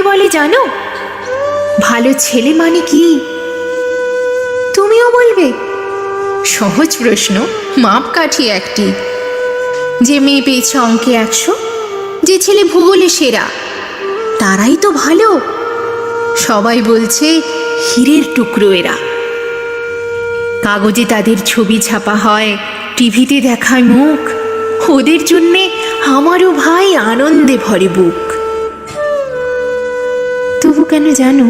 কাকে বলে জানো? ভালো ছেলে মানে কি তুমিও বলবে? সহজ প্রশ্ন, মাপকাঠি একটি। যে মেয়ে পেয়েছে অঙ্কে 100, যে ছেলে ভূগোলে সেরা, তারাই তো ভালো। সবাই বলছে হীরের টুকরো এরা। কাগজে তাদের ছবি ছাপা হয়, টিভিতে দেখায় মুখ। ওদের জন্যে আমারও ভাই আনন্দে ভরে বুক। তবু কেন জানো,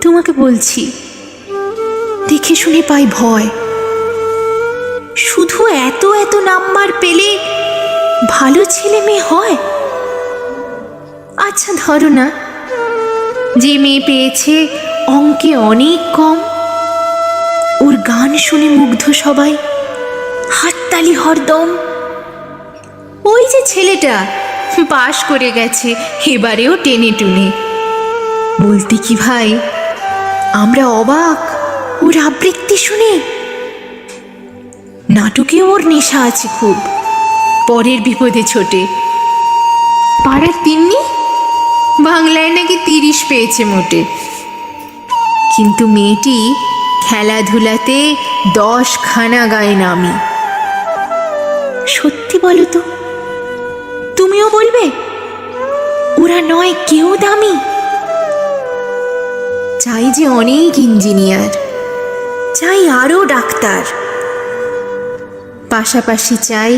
তোমাকে বলছি, দেখে শুনে পাই ভয়। শুধু এত এত নাম্বার পেলে ভালো ছেলে মেয়ে হয়? আচ্ছা ধরো না, যে মেয়ে পেয়েছে অঙ্কে অনেক কম, ওর গান শুনে মুগ্ধ সবাই, হাততালি হরদম। ওই যে ছেলেটা পাশ করে গেছে এবারেও টেনে টুনে, বলতে কি ভাই আমরা অবাক ওর আবৃত্তি শুনে। নাটকেও ওর নেশা আছে খুব, পরের বিপদে ছোটে। পাড়ার তিন্নি বাংলায় নাকি 30 পেয়েছে মোটে, কিন্তু মেয়েটি খেলাধুলাতে 10খানা গায়ে নামি। সত্যি বলো তো, তুমিও বলবে ওরা নয় কেউ দামি? চাই যে অনেক ইঞ্জিনিয়ার, চাই আরও ডাক্তার, পাশাপাশি চাই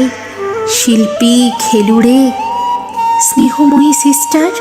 শিল্পী, খেলুড়ে, স্নেহময়ী সিস্টার।